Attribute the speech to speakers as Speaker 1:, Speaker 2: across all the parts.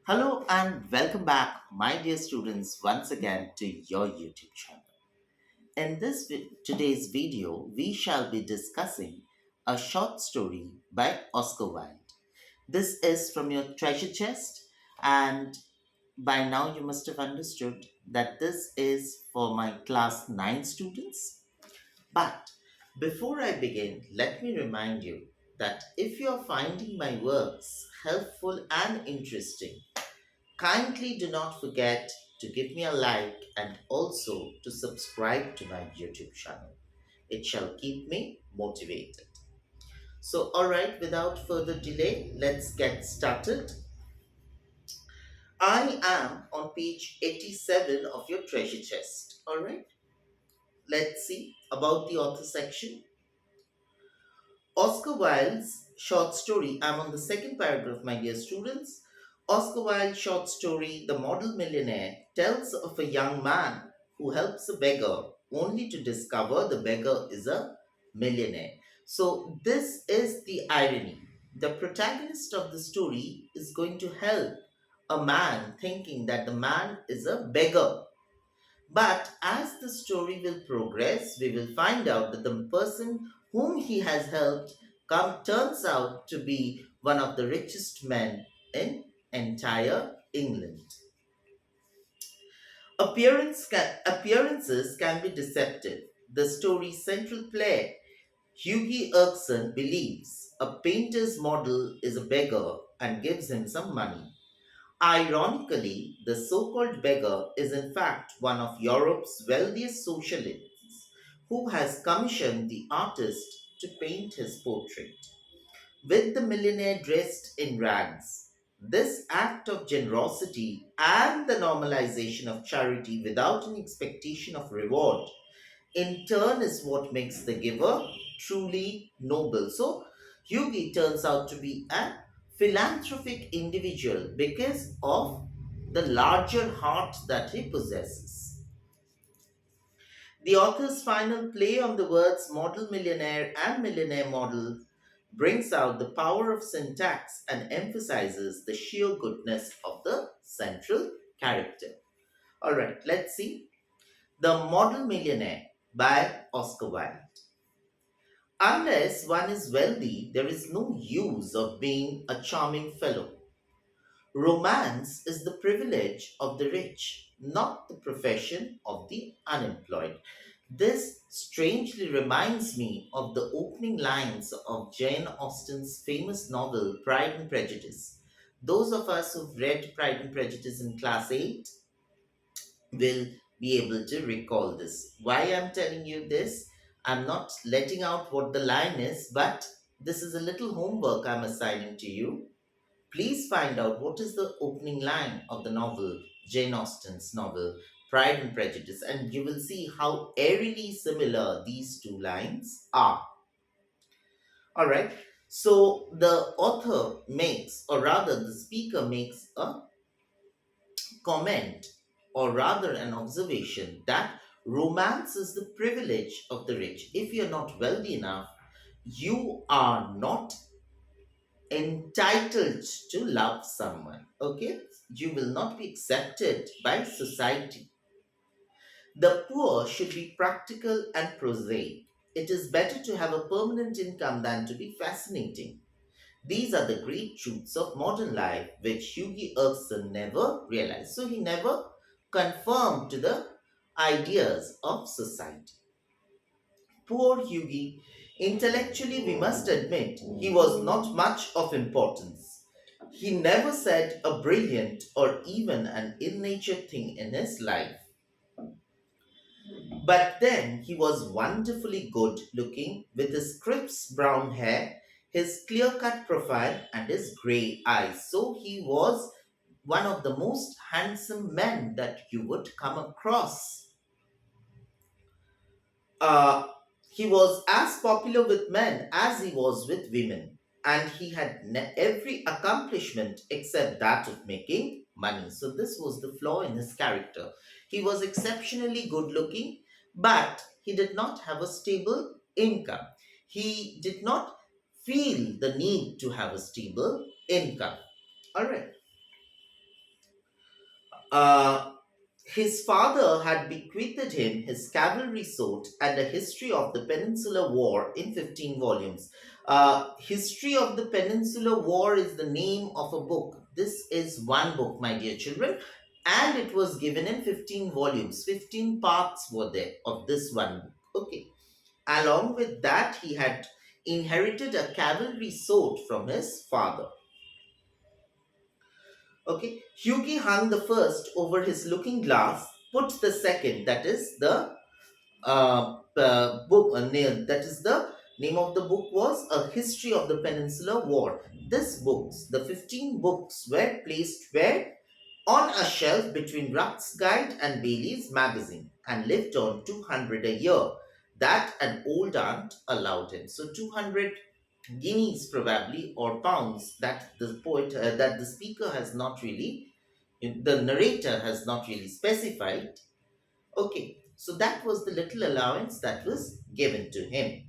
Speaker 1: Hello and welcome back, my dear students, once again to your YouTube channel. In today's video, we shall be discussing a short story by Oscar Wilde. This is from your treasure chest, and by now you must have understood that this is for my class 9 students. But before I begin, let me remind you that if you are finding my works helpful and interesting, kindly do not forget to give me a like and also to subscribe to my YouTube channel. It shall keep me motivated. So, alright, without further delay, let's get started. I am on page 87 of your treasure chest. Alright, let's see about the author section. Oscar Wilde's short story. I'm on the second paragraph, my dear students. Oscar Wilde's short story, The Model Millionaire, tells of a young man who helps a beggar only to discover the beggar is a millionaire. So, this is the irony. The protagonist of the story is going to help a man thinking that the man is a beggar. But as the story will progress, we will find out that the person whom he has helped turns out to be one of the richest men in entire England. Appearances can be deceptive. The story's central player, Hughie Erkson, believes a painter's model is a beggar and gives him some money. Ironically, the so called beggar is in fact one of Europe's wealthiest socialists who has commissioned the artist to paint his portrait. With the millionaire dressed in rags, this act of generosity and the normalization of charity without an expectation of reward in turn is what makes the giver truly noble. So, Hughie turns out to be a philanthropic individual because of the larger heart that he possesses. The author's final play on the words model millionaire and millionaire model brings out the power of syntax and emphasizes the sheer goodness of the central character. All right, let's see. The Model Millionaire by Oscar Wilde. Unless one is wealthy, there is no use of being a charming fellow. Romance is the privilege of the rich, not the profession of the unemployed. This strangely reminds me of the opening lines of Jane Austen's famous novel Pride and Prejudice. Those of us who've read Pride and Prejudice in class 8 will be able to recall this. Why I'm telling you this? I'm not letting out what the line is, but this is a little homework I'm assigning to you. Please find out what is the opening line of the novel, Jane Austen's novel, Pride and Prejudice, and you will see how eerily similar these two lines are. All right. So the author makes, or rather, the speaker makes a comment, or rather, an observation that romance is the privilege of the rich. If you're not wealthy enough, you are not entitled to love someone. Okay? You will not be accepted by society. The poor should be practical and prosaic. It is better to have a permanent income than to be fascinating. These are the great truths of modern life, which Hughie Erkson never realized. So he never conformed to the ideas of society. Poor Hughie, intellectually, we must admit, he was not much of importance. He never said a brilliant or even an ill natured thing in his life. But then he was wonderfully good looking with his crisp brown hair, his clear cut profile, and his grey eyes. So he was one of the most handsome men that you would come across. Uh, he was as popular with men as he was with women, and he had every accomplishment except that of making money. So, this was the flaw in his character. He was exceptionally good looking, but he did not have a stable income. He did not feel the need to have a stable income. All right. Uh, his father had bequeathed him his cavalry sword and a history of the Peninsular War in 15 volumes. History of the Peninsular War is the name of a book. This is one book, my dear children, and it was given in 15 volumes. 15 parts were there of this one book. Okay. Along with that, he had inherited a cavalry sword from his father. Okay, Hughie hung the first over his looking glass, put the second, that is the book, that is the name of the book was A History of the Peninsular War. This books, the 15 books, were placed where? On a shelf between Ruck's Guide and Bailey's magazine and lived on 200 a year. That an old aunt allowed him. So 200 guineas probably or pounds that the poet that the speaker has not really, the narrator has not really specified. Okay, so that was the little allowance that was given to him.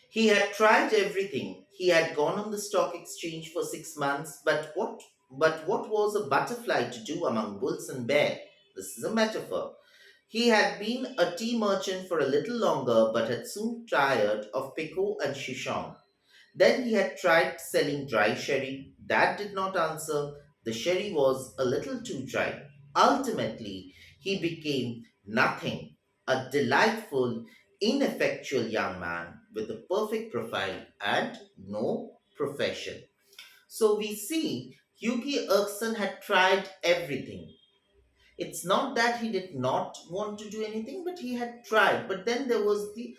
Speaker 1: He had tried everything. He had gone on the stock exchange for 6 months, but what was a butterfly to do among bulls and bear? This is a metaphor. He had been a tea merchant for a little longer, but had soon tired of Pico and Shishon. Then he had tried selling dry sherry. That did not answer. The sherry was a little too dry. Ultimately, he became nothing, a delightful, ineffectual young man with a perfect profile and no profession. So we see Hughie Erkson had tried everything. It's not that he did not want to do anything, but he had tried. But then there was the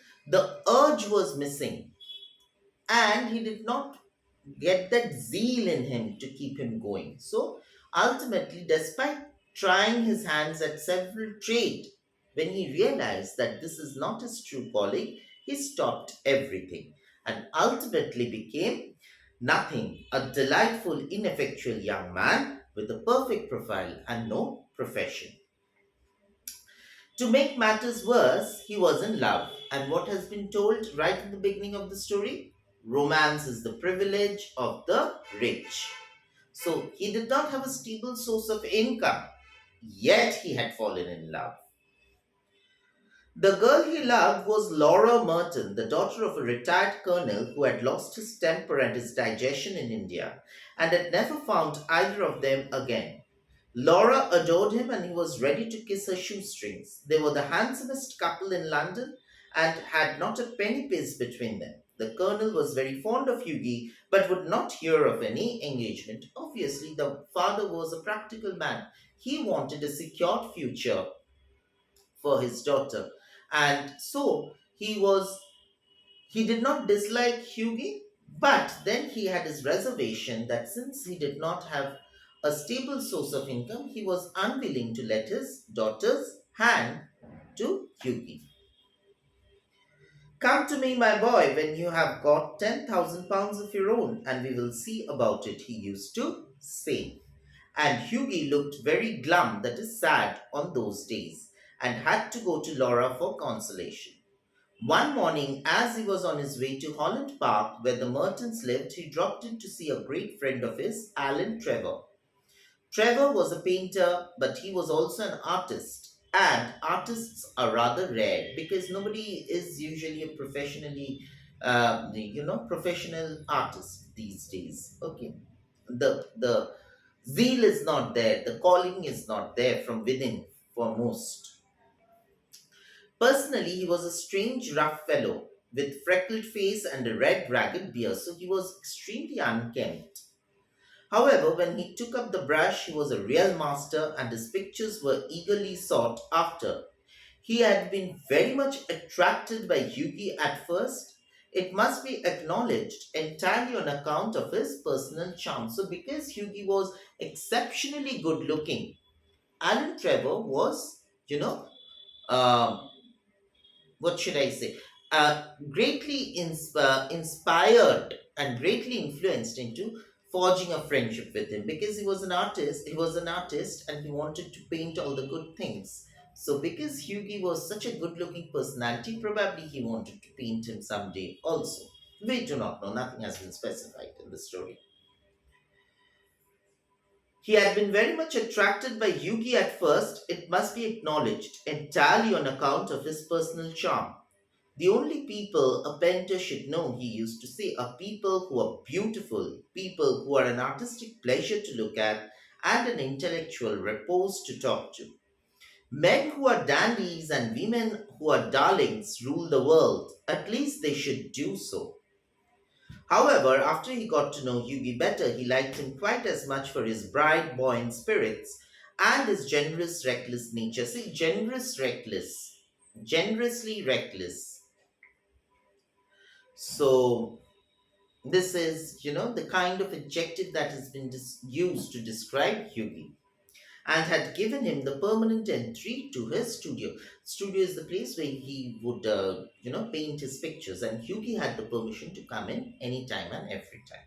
Speaker 1: urge was missing, and he did not get that zeal in him to keep him going. So ultimately, despite trying his hands at several trade, when he realized that this is not his true calling, he stopped everything and ultimately became nothing, a delightful, ineffectual young man with a perfect profile and no profession. To make matters worse, he was in love. And what has been told right in the beginning of the story? Romance is the privilege of the rich. So he did not have a stable source of income, yet he had fallen in love. The girl he loved was Laura Merton, the daughter of a retired colonel who had lost his temper and his digestion in India and had never found either of them again. Laura adored him and he was ready to kiss her shoestrings. They were the handsomest couple in London and had not a penny piece between them. The colonel was very fond of Hughie but would not hear of any engagement. Obviously, the father was a practical man. He wanted a secured future for his daughter. And so he did not dislike Hughie, but then he had his reservation that since he did not have a stable source of income, he was unwilling to let his daughter's hand to Hughie. Come to me, my boy, when you have got 10,000 pounds of your own, and we will see about it, he used to say. And Hughie looked very glum, that is sad, on those days, and had to go to Laura for consolation. One morning, as he was on his way to Holland Park, where the Mertons lived, he dropped in to see a great friend of his, Alan Trevor. Trevor was a painter, but he was also an artist. And artists are rather rare because nobody is usually a professional artist these days. Okay, the zeal is not there, the calling is not there from within for most. Personally, he was a strange, rough fellow with freckled face and a red, ragged beard, so he was extremely unkempt. However, when he took up the brush, he was a real master and his pictures were eagerly sought after. He had been very much attracted by Hughie at first. It must be acknowledged entirely on account of his personal charm. So, because Hughie was exceptionally good looking, Alan Trevor was, um, what should I say, greatly inspired and greatly influenced into forging a friendship with him because he was an artist. He was an artist and he wanted to paint all the good things. So, because Hughie was such a good looking personality, probably he wanted to paint him someday also. We do not know, nothing has been specified in the story. He had been very much attracted by Yugi at first, it must be acknowledged, entirely on account of his personal charm. The only people a painter should know, he used to say, are people who are beautiful, people who are an artistic pleasure to look at, and an intellectual repose to talk to. Men who are dandies and women who are darlings rule the world. At least they should do so. However, after he got to know Yugi better, he liked him quite as much for his bright, buoyant spirits and his generous, reckless nature. See, generous, reckless, generously reckless. So, this is, the kind of adjective that has been used to describe Yugi and had given him the permanent entry to his studio. Studio is the place where he would, paint his pictures, and Yugi had the permission to come in anytime and every time.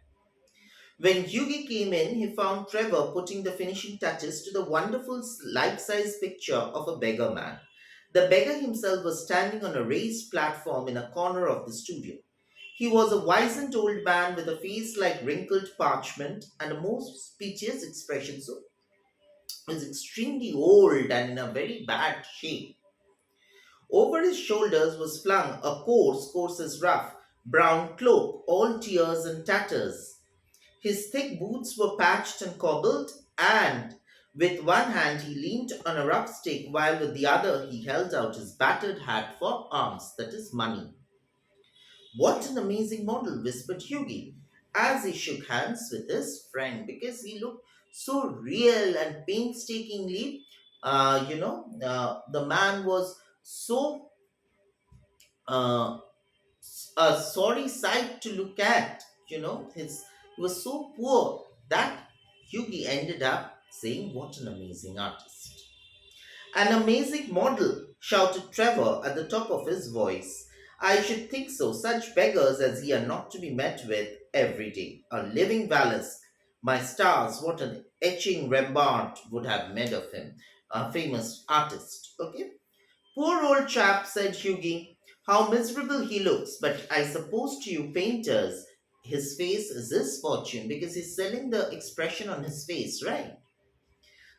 Speaker 1: When Yugi came in, he found Trevor putting the finishing touches to the wonderful life-size picture of a beggar man. The beggar himself was standing on a raised platform in a corner of the studio. He was a wizened old man with a face like wrinkled parchment and a most piteous expression, so he was extremely old and in a very bad shape. Over his shoulders was flung a coarse as rough, brown cloak, all tears and tatters. His thick boots were patched and cobbled, and with one hand he leaned on a rough stick, while with the other he held out his battered hat for alms, that is, money. What an amazing model, whispered Hughie, as he shook hands with his friend, because he looked so real and painstakingly. The man was so uh, a sorry sight to look at. He was so poor that Hughie ended up saying, "What an amazing artist." An amazing model, shouted Trevor at the top of his voice. I should think so. Such beggars as he are not to be met with every day. A living Valis. My stars, what an etching Rembrandt would have made of him. A famous artist. Okay? Poor old chap, said Hughie. How miserable he looks, but I suppose to you painters, his face is his fortune because he's selling the expression on his face, right?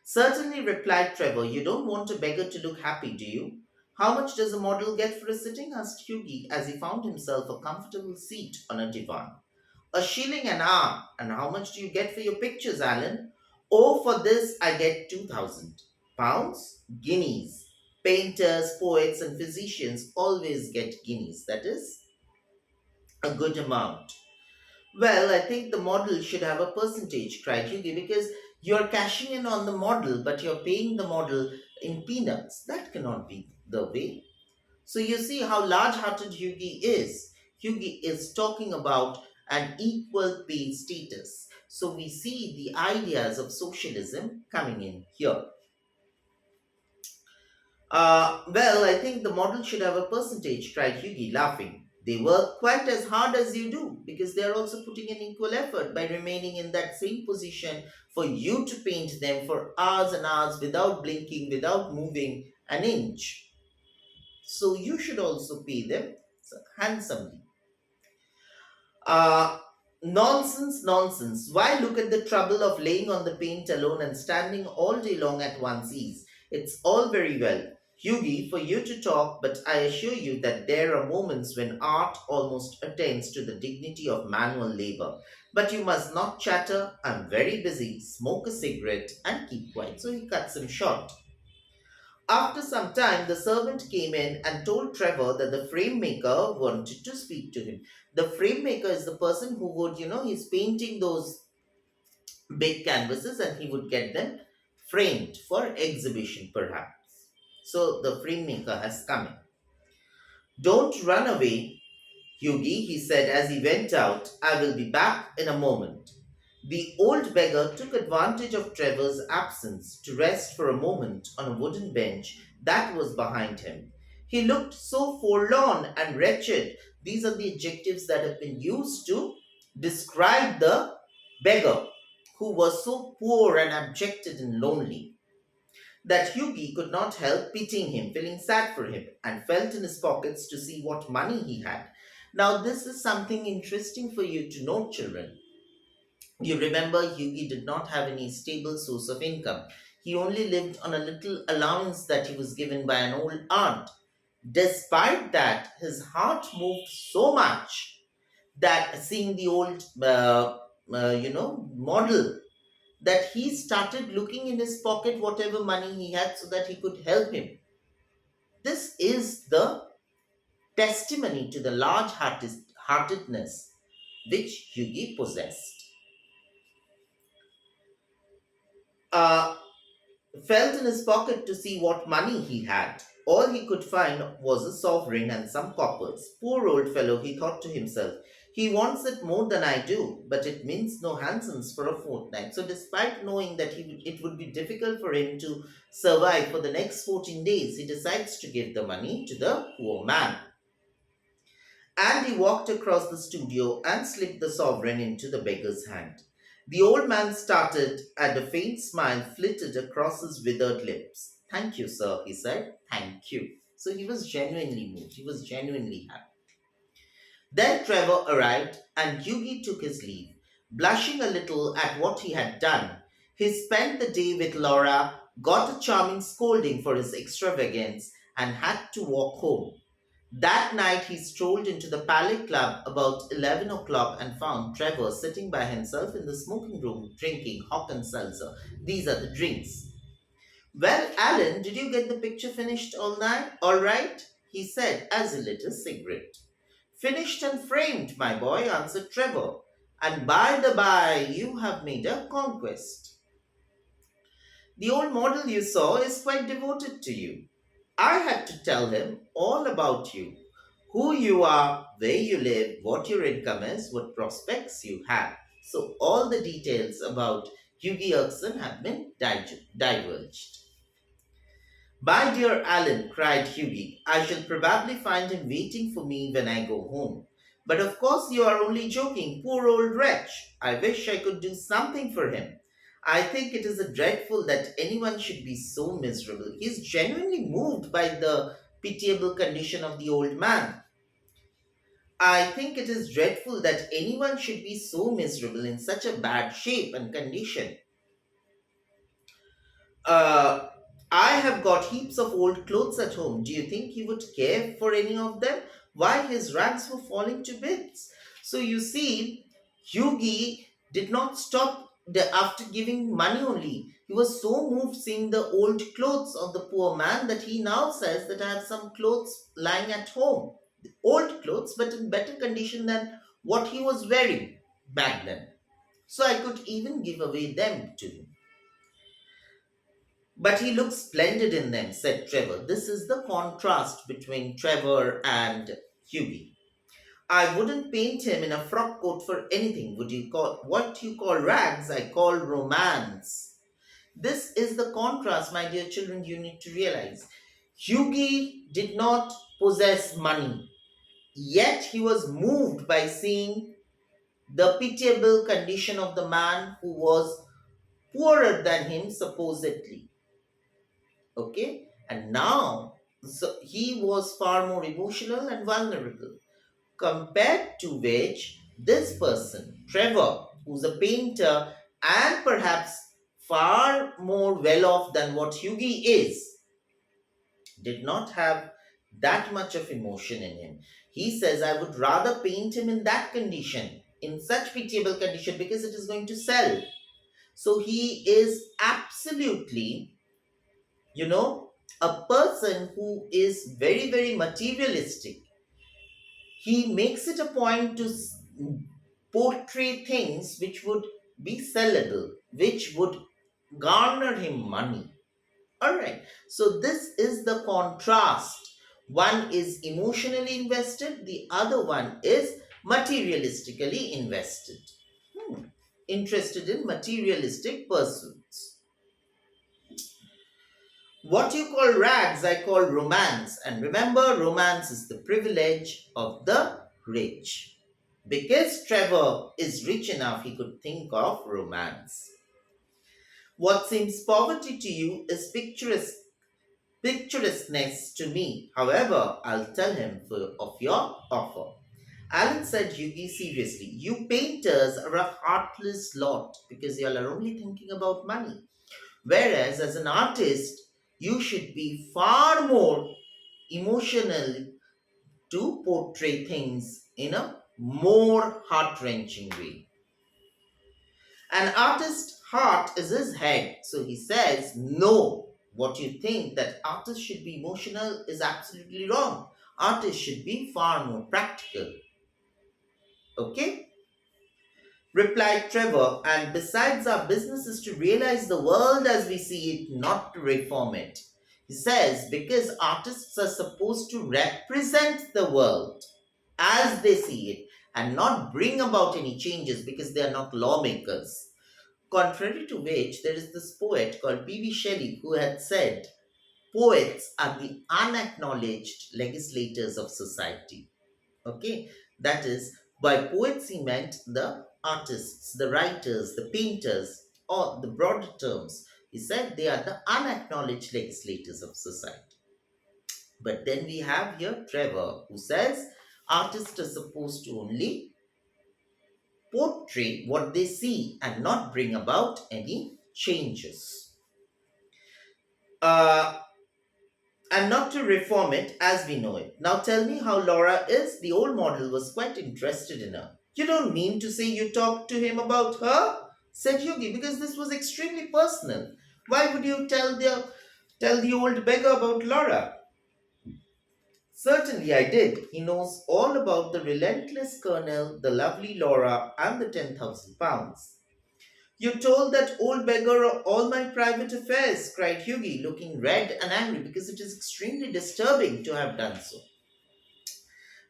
Speaker 1: Certainly, replied Trevor. You don't want a beggar to look happy, do you? How much does a model get for a sitting? Asked Hughie as he found himself a comfortable seat on a divan. A shilling an hour. And how much do you get for your pictures, Alan? Oh, for this I get 2,000 pounds? Guineas. Painters, poets, and physicians always get guineas. That is a good amount. Well, I think the model should have a percentage, cried Hughie, because you're cashing in on the model, but you're paying the model in peanuts. That cannot be the way. So you see how large hearted Hughie is. Hughie is talking about an equal pay status. So we see the ideas of socialism coming in here. Well, I think the model should have a percentage, cried Hughie, laughing. They work quite as hard as you do because they are also putting in equal effort by remaining in that same position for you to paint them for hours and hours without blinking, without moving an inch. So you should also pay them handsomely. Uh, Nonsense, nonsense. Why look at the trouble of laying on the paint alone and standing all day long at one's ease? It's all very well, Hughie, for you to talk, but I assure you that there are moments when art almost attains to the dignity of manual labor. But you must not chatter. I'm very busy. Smoke a cigarette and keep quiet. So he cuts him short. After some time, the servant came in and told Trevor that the frame maker wanted to speak to him. The frame maker is the person who would, he's painting those big canvases and he would get them framed for exhibition, perhaps. So the frame maker has come in. Don't run away, Hughie, he said as he went out. I will be back in a moment. The old beggar took advantage of Trevor's absence to rest for a moment on a wooden bench that was behind him. He looked so forlorn and wretched. These are the adjectives that have been used to describe the beggar who was so poor and abjected and lonely that Hughie could not help pitying him, feeling sad for him, and felt in his pockets to see what money he had. Now, this is something interesting for you to note, children. You remember, Hughie did not have any stable source of income. He only lived on a little allowance that he was given by an old aunt. Despite that, his heart moved so much that seeing the old, model, that he started looking in his pocket whatever money he had so that he could help him. This is the testimony to the large heartedness which Hughie possessed. Uh, Felt in his pocket to see what money he had. All he could find was a sovereign and some coppers. Poor old fellow, he thought to himself. He wants it more than I do, but it means no hansoms for a fortnight. So, despite knowing that it would be difficult for him to survive for the next 14 days, he decides to give the money to the poor man. And he walked across the studio and slipped the sovereign into the beggar's hand. The old man started, and a faint smile flitted across his withered lips. Thank you, sir, he said. Thank you. So he was genuinely moved. He was genuinely happy. Then Trevor arrived, and Hughie took his leave, blushing a little at what he had done. He spent the day with Laura, got a charming scolding for his extravagance, and had to walk home. That night he strolled into the Palais Club about 11 o'clock and found Trevor sitting by himself in the smoking room drinking hock and seltzer. These are the drinks. Well, Alan, did you get the picture finished all night? All right, he said as he lit a cigarette. Finished and framed, my boy, answered Trevor. And by the by, you have made a conquest. The old model you saw is quite devoted to you. I had to tell him all about you, who you are, where you live, what your income is, what prospects you have. So, all the details about Hughie Erkson have been divulged. My dear Alan, cried Hughie, I shall probably find him waiting for me when I go home. But of course you are only joking, poor old wretch. I wish I could do something for him. I think it is dreadful that anyone should be so miserable. He is genuinely moved by the pitiable condition of the old man. I think it is dreadful that anyone should be so miserable in such a bad shape and condition. Uh, I have got heaps of old clothes at home. Do you think he would care for any of them? Why, his rags were falling to bits. So you see, Hughie did not stop after giving money only. He was so moved seeing the old clothes of the poor man that he now says that I have some clothes lying at home. Old clothes, but in better condition than what he was wearing back then. So I could even give away them to him. But he looks splendid in them, said Trevor. This is the contrast between Trevor and Hughie. I wouldn't paint him in a frock coat for anything. Would you call what you call rags? I call romance. This is the contrast, my dear children, you need to realize. Hughie did not possess money, yet he was moved by seeing the pitiable condition of the man who was poorer than him, supposedly. Okay, and now so he was far more emotional and vulnerable, compared to which this person Trevor, who's a painter and perhaps far more well off than what Hughie is, did not have that much of emotion in him. He says, I would rather paint him in that condition, in such pitiable condition, because it is going to sell. So he is absolutely, you know, a person who is very, very materialistic. He makes it a point to portray things which would be sellable, which would garner him money. All right. So this is the contrast. One is emotionally invested, the other one is materialistically invested. Interested in materialistic pursuits. What you call rags, I call romance. And remember, romance is the privilege of the rich. Because Trevor is rich enough, he could think of romance. What seems poverty to you is picturesqueness to me. However, I'll tell him of your offer. Alan said, Yugi, seriously, you painters are a heartless lot because you all are only thinking about money. Whereas as an artist, you should be far more emotional to portray things in a more heart wrenching way. An artist's heart is his head, so he says, no, what you think that artists should be emotional is absolutely wrong. Artists should be far more practical. Okay? Replied Trevor, and besides, our business is to realize the world as we see it, not to reform it. He says, because artists are supposed to represent the world as they see it and not bring about any changes because they are not lawmakers. Contrary to which, there is this poet called P.B. Shelley who had said, poets are the unacknowledged legislators of society. Okay, that is, by poets he meant the artists, the writers, the painters, or the broader terms. He said they are the unacknowledged legislators of society. But then we have here Trevor who says artists are supposed to only portray what they see and not bring about any changes. Uh, and not to reform it as we know it. Now tell me how Laura is. The old model was quite interested in her. You don't mean to say you talked to him about her? Said Yogi, because this was extremely personal. Why would you tell the old beggar about Laura? Certainly I did. He knows all about the relentless colonel, the lovely Laura, and the 10,000 pounds. You told that old beggar all my private affairs, cried Hughie, looking red and angry because it is extremely disturbing to have done so.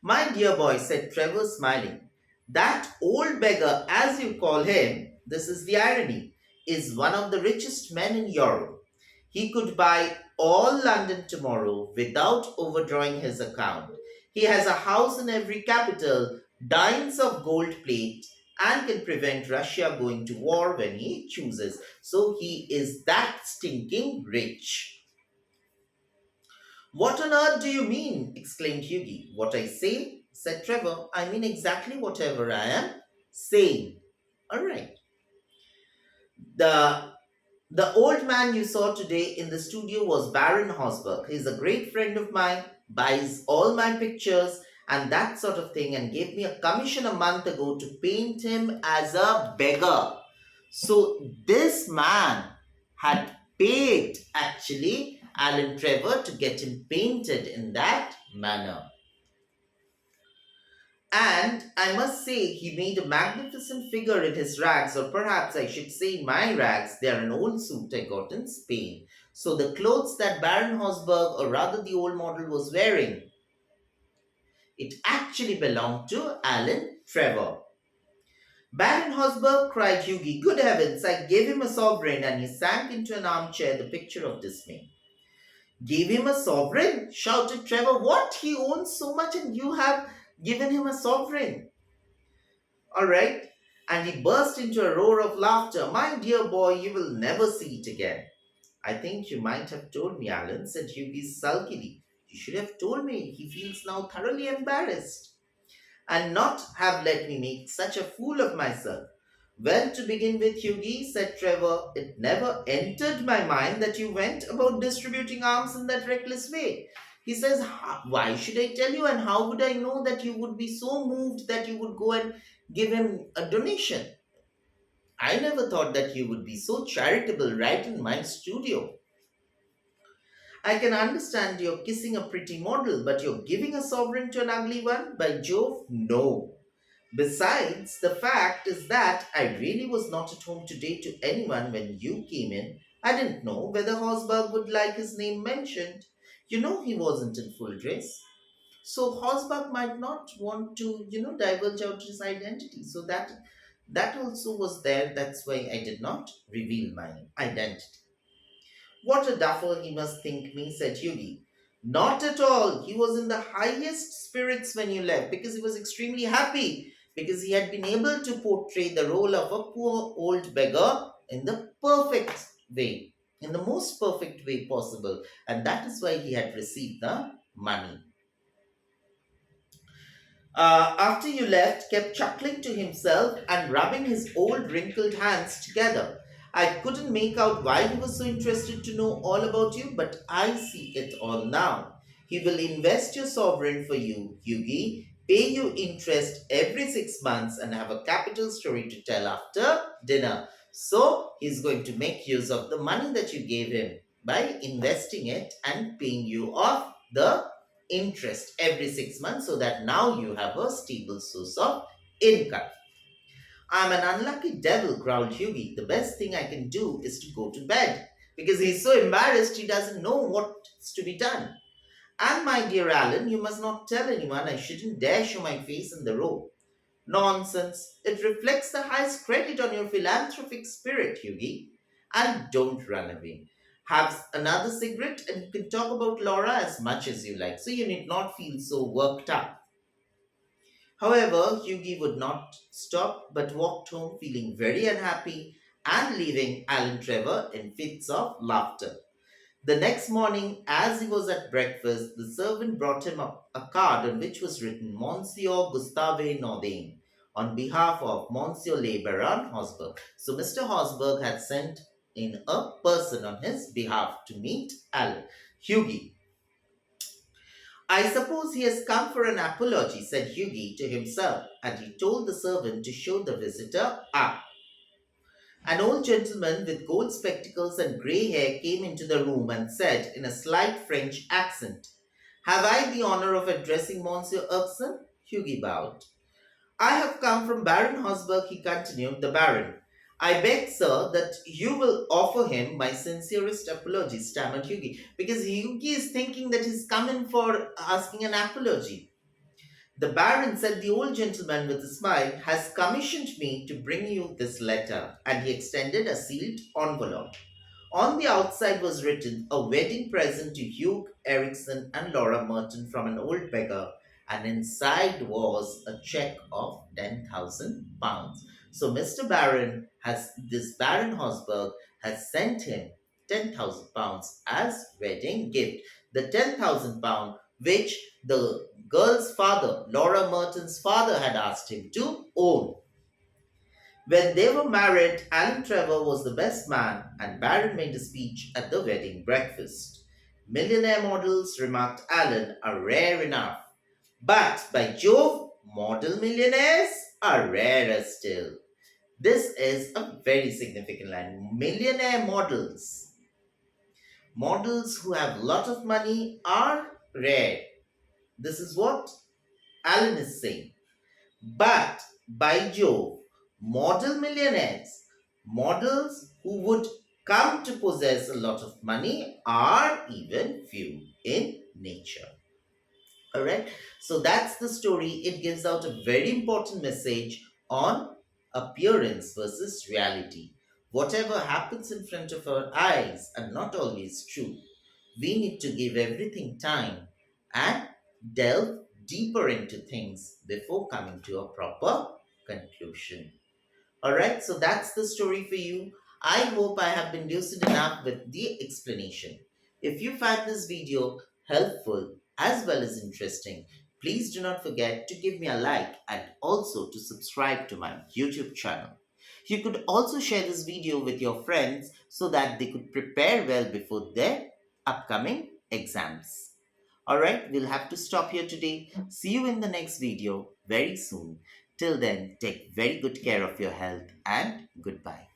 Speaker 1: My dear boy, said Trevor, smiling, that old beggar, as you call him, this is the irony, is one of the richest men in Europe. He could buy all London tomorrow without overdrawing his account. He has a house in every capital, dines of gold plate, and can prevent Russia going to war when he chooses. So he is that stinking rich. What on earth do you mean? Exclaimed Hughie. What I say, said Trevor. I mean exactly whatever I am saying. All right. The The old man you saw today in the studio was Baron Hosberg. He's a great friend of mine, buys all my pictures and that sort of thing, and gave me a commission a month ago to paint him as a beggar. So this man had paid actually Alan Trevor to get him painted in that manner. And I must say, he made a magnificent figure in his rags, or perhaps I should say my rags. They are an old suit I got in Spain. So the clothes that Baron Hosberg, or rather the old model, was wearing, it actually belonged to Alan Trevor. Baron Hosberg, cried Hughie, good heavens, I gave him a sovereign, and he sank into an armchair, the picture of dismay. Gave him a sovereign? Shouted Trevor. What? He owns so much, and you have given him a sovereign. All right. And he burst into a roar of laughter. My dear boy, you will never see it again. I think you might have told me, Alan, said Hughie sulkily. You should have told me. He feels now thoroughly embarrassed. And not have let me make such a fool of myself. Well, to begin with, Hughie, said Trevor, it never entered my mind that you went about distributing arms in that reckless way. He says, why should I tell you, and how would I know that you would be so moved that you would go and give him a donation? I never thought that you would be so charitable right in my studio. I can understand you're kissing a pretty model, but you're giving a sovereign to an ugly one? By Jove, no. Besides, the fact is that I really was not at home today to anyone when you came in. I didn't know whether Hosberg would like his name mentioned. You know he wasn't in full dress. So Hosberg might not want to, divulge out his identity. So that also was there. That's why I did not reveal my identity. What a duffer he must think me, said Hughie. Not at all. He was in the highest spirits when you left because he was extremely happy because he had been able to portray the role of a poor old beggar in the perfect way, in the most perfect way possible. And that is why he had received the money. After you left, kept chuckling to himself and rubbing his old wrinkled hands together. I couldn't make out why he was so interested to know all about you, but I see it all now. He will invest your sovereign for you, Hughie, pay you interest every 6 months, and have a capital story to tell after dinner. So, he's going to make use of the money that you gave him by investing it and paying you off the interest every 6 months so that now you have a stable source of income. I'm an unlucky devil, growled Hughie. The best thing I can do is to go to bed because he's so embarrassed he doesn't know what's to be done. And my dear Alan, you must not tell anyone. I shouldn't dare show my face in the row. Nonsense. It reflects the highest credit on your philanthropic spirit, Hughie. And don't run away. Have another cigarette and you can talk about Laura as much as you like, so you need not feel so worked up. However, Hughie would not stop but walked home feeling very unhappy and leaving Alan Trevor in fits of laughter. The next morning, as he was at breakfast, the servant brought him a card on which was written Monsieur Gustave Nordin on behalf of Monsieur Le Baron Hosberg. So Mr. Hosberg had sent in a person on his behalf to meet Alan. Hughie. I suppose he has come for an apology, said Hughie to himself, and he told the servant to show the visitor up. An old gentleman with gold spectacles and grey hair came into the room and said in a slight French accent, Have I the honor of addressing Monsieur Erkson? Hughie bowed. I have come from Baron Hosberg, he continued, the Baron. I beg, sir, that you will offer him my sincerest apologies, stammered Hughie, because Hughie is thinking that he's come in for asking an apology. The Baron, said the old gentleman with a smile, has commissioned me to bring you this letter, and he extended a sealed envelope. On the outside was written, a wedding present to Hugh Ericsson and Laura Merton from an old beggar, and inside was a check of £10,000. So Mr. Baron this Baron Hosberg has sent him £10,000 as wedding gift. The £10,000 which the girl's father, Laura Merton's father, had asked him to own. When they were married, Alan Trevor was the best man, and Baron made a speech at the wedding breakfast. Millionaire models, remarked Alan, are rare enough. But, by Jove, model millionaires are rarer still. This is a very significant line. Millionaire models. Models who have a lot of money are rare. This is what Alan is saying. But by Jove, model millionaires, models who would come to possess a lot of money are even few in nature. Alright, so that's the story. It gives out a very important message on appearance versus reality. Whatever happens in front of our eyes are not always true. We need to give everything time and delve deeper into things before coming to a proper conclusion. Alright, so that's the story for you. I hope I have been lucid enough with the explanation. If you find this video helpful as well as interesting, please do not forget to give me a like and also to subscribe to my YouTube channel. You could also share this video with your friends so that they could prepare well before their upcoming exams. Alright, we'll have to stop here today. See you in the next video very soon. Till then, take very good care of your health and goodbye.